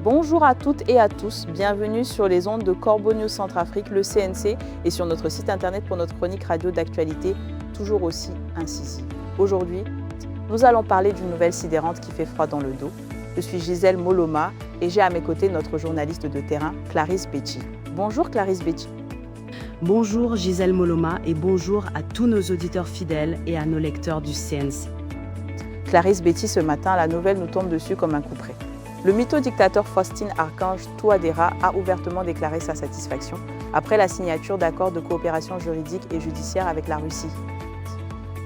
Bonjour à toutes et à tous, bienvenue sur les ondes de Corbeau News Centrafrique, le CNC, et sur notre site internet pour notre chronique radio d'actualité, toujours aussi incisive. Aujourd'hui, nous allons parler d'une nouvelle sidérante qui fait froid dans le dos. Je suis Gisèle Moloma et j'ai à mes côtés notre journaliste de terrain, Clarisse Betty. Bonjour Clarisse Betty. Bonjour Gisèle Moloma et bonjour à tous nos auditeurs fidèles et à nos lecteurs du CNC. Clarisse Betty, ce matin, la nouvelle nous tombe dessus comme un coup près. Le mytho-dictateur Faustin Archange Touadéra a ouvertement déclaré sa satisfaction après la signature d'accords de coopération juridique et judiciaire avec la Russie.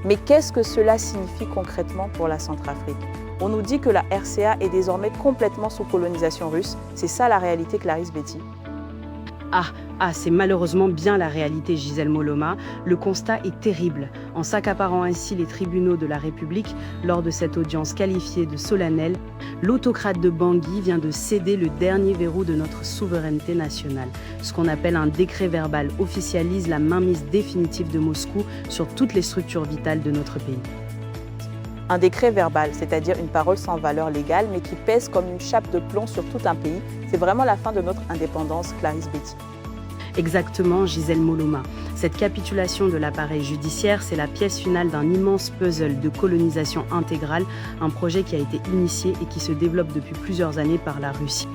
Mais qu'est-ce que cela signifie concrètement pour la Centrafrique? On nous dit que la RCA est désormais complètement sous colonisation russe. C'est ça la réalité, Clarisse Betty? C'est malheureusement bien la réalité, Gisèle Moloma. Le constat est terrible. En s'accaparant ainsi les tribunaux de la République, lors de cette audience qualifiée de solennelle, l'autocrate de Bangui vient de céder le dernier verrou de notre souveraineté nationale. Ce qu'on appelle un décret verbal officialise la mainmise définitive de Moscou sur toutes les structures vitales de notre pays. Un décret verbal, c'est-à-dire une parole sans valeur légale, mais qui pèse comme une chape de plomb sur tout un pays. C'est vraiment la fin de notre indépendance, Clarisse Betty. Exactement, Gisèle Moloma. Cette capitulation de l'appareil judiciaire, c'est la pièce finale d'un immense puzzle de colonisation intégrale, un projet qui a été initié et qui se développe depuis plusieurs années par la Russie.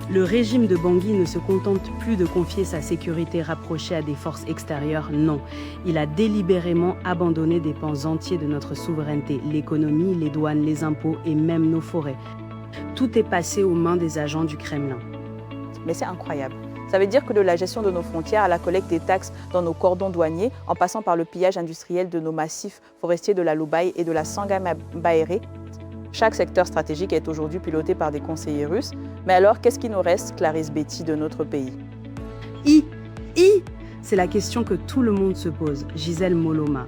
Le régime de Bangui ne se contente plus de confier sa sécurité rapprochée à des forces extérieures, non. Il a délibérément abandonné des pans entiers de notre souveraineté, l'économie, les douanes, les impôts et même nos forêts. Tout est passé aux mains des agents du Kremlin. Mais c'est incroyable. Ça veut dire que de la gestion de nos frontières à la collecte des taxes dans nos cordons douaniers, en passant par le pillage industriel de nos massifs forestiers de la Loubaï et de la Sangamabaéré, chaque secteur stratégique est aujourd'hui piloté par des conseillers russes. Mais alors, qu'est-ce qui nous reste, Clarisse Betty, de notre pays? C'est la question que tout le monde se pose, Gisèle Moloma.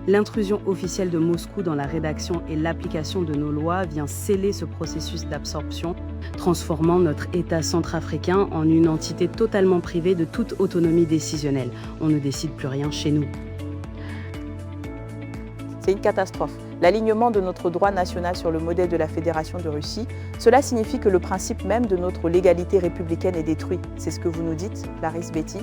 L'intrusion officielle de Moscou dans la rédaction et l'application de nos lois vient sceller ce processus d'absorption, transformant notre État centrafricain en une entité totalement privée de toute autonomie décisionnelle. On ne décide plus rien chez nous. C'est une catastrophe. L'alignement de notre droit national sur le modèle de la Fédération de Russie, cela signifie que le principe même de notre légalité républicaine est détruit. C'est ce que vous nous dites, Clarisse Betty?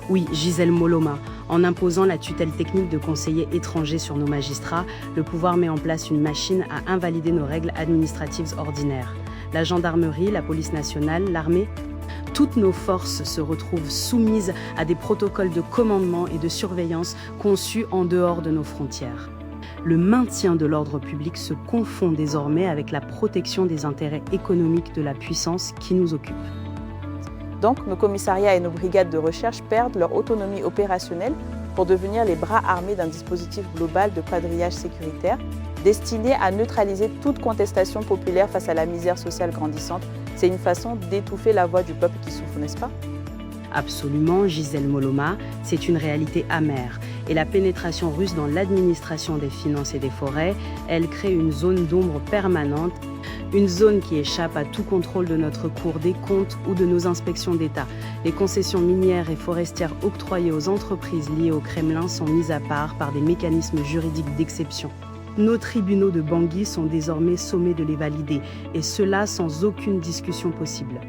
Oui, Gisèle Moloma. En imposant la tutelle technique de conseillers étrangers sur nos magistrats, le pouvoir met en place une machine à invalider nos règles administratives ordinaires. La gendarmerie, la police nationale, l'armée, toutes nos forces se retrouvent soumises à des protocoles de commandement et de surveillance conçus en dehors de nos frontières. Le maintien de l'ordre public se confond désormais avec la protection des intérêts économiques de la puissance qui nous occupe. Donc, nos commissariats et nos brigades de recherche perdent leur autonomie opérationnelle pour devenir les bras armés d'un dispositif global de quadrillage sécuritaire destiné à neutraliser toute contestation populaire face à la misère sociale grandissante. C'est une façon d'étouffer la voix du peuple qui souffre, n'est-ce pas? Absolument, Gisèle Moloma, c'est une réalité amère. Et la pénétration russe dans l'administration des finances et des forêts, elle crée une zone d'ombre permanente, une zone qui échappe à tout contrôle de notre Cour des comptes ou de nos inspections d'État. Les concessions minières et forestières octroyées aux entreprises liées au Kremlin sont mises à part par des mécanismes juridiques d'exception. Nos tribunaux de Bangui sont désormais sommés de les valider, et cela sans aucune discussion possible.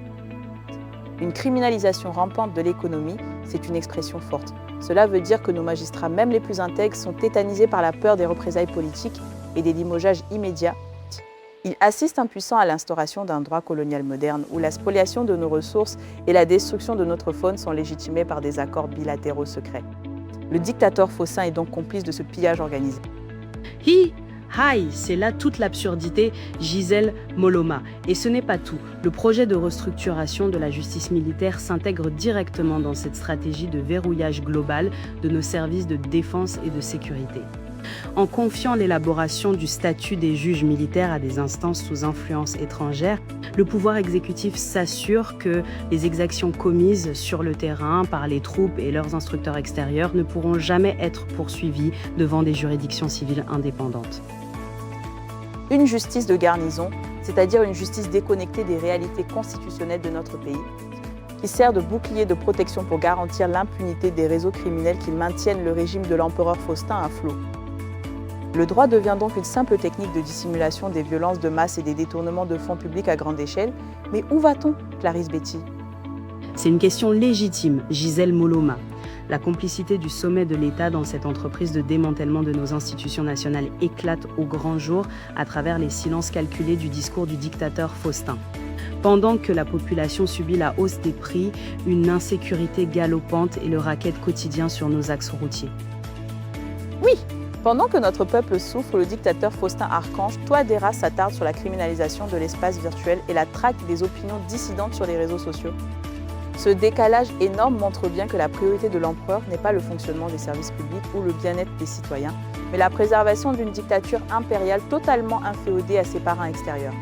Une criminalisation rampante de l'économie, c'est une expression forte. Cela veut dire que nos magistrats, même les plus intègres, sont tétanisés par la peur des représailles politiques et des limogeages immédiats. Ils assistent impuissants à l'instauration d'un droit colonial moderne où la spoliation de nos ressources et la destruction de notre faune sont légitimées par des accords bilatéraux secrets. Le dictateur Faustin est donc complice de ce pillage organisé. C'est là toute l'absurdité, Gisèle Moloma. Et ce n'est pas tout. Le projet de restructuration de la justice militaire s'intègre directement dans cette stratégie de verrouillage global de nos services de défense et de sécurité. En confiant l'élaboration du statut des juges militaires à des instances sous influence étrangère, le pouvoir exécutif s'assure que les exactions commises sur le terrain par les troupes et leurs instructeurs extérieurs ne pourront jamais être poursuivies devant des juridictions civiles indépendantes. Une justice de garnison, c'est-à-dire une justice déconnectée des réalités constitutionnelles de notre pays, qui sert de bouclier de protection pour garantir l'impunité des réseaux criminels qui maintiennent le régime de l'empereur Faustin à flot. Le droit devient donc une simple technique de dissimulation des violences de masse et des détournements de fonds publics à grande échelle. Mais où va-t-on, Clarisse Betty? C'est une question légitime, Gisèle Moloma. La complicité du sommet de l'État dans cette entreprise de démantèlement de nos institutions nationales éclate au grand jour à travers les silences calculés du discours du dictateur Faustin. Pendant que la population subit la hausse des prix, une insécurité galopante et le racket quotidien sur nos axes routiers. Oui, pendant que notre peuple souffre, le dictateur Faustin Archange, Touadéra s'attarde sur la criminalisation de l'espace virtuel et la traque des opinions dissidentes sur les réseaux sociaux. Ce décalage énorme montre bien que la priorité de l'empereur n'est pas le fonctionnement des services publics ou le bien-être des citoyens, mais la préservation d'une dictature impériale totalement inféodée à ses parrains extérieurs.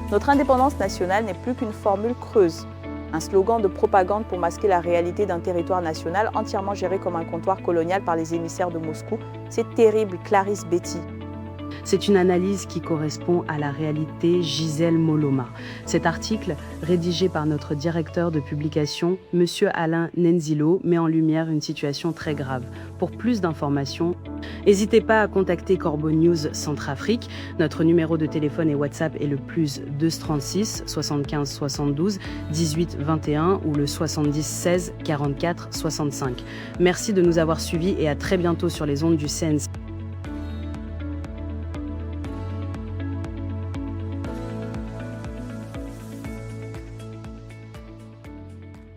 Notre indépendance nationale n'est plus qu'une formule creuse, un slogan de propagande pour masquer la réalité d'un territoire national entièrement géré comme un comptoir colonial par les émissaires de Moscou. C'est terrible, Clarisse Betty. C'est une analyse qui correspond à la réalité, Gisèle Moloma. Cet article, rédigé par notre directeur de publication, M. Alain Nenzilo, met en lumière une situation très grave. Pour plus d'informations, n'hésitez pas à contacter Corbeau News Centrafrique. Notre numéro de téléphone et WhatsApp est le +236 75 72 18 21 ou le 70 16 44 65. Merci de nous avoir suivis et à très bientôt sur les ondes du CNC.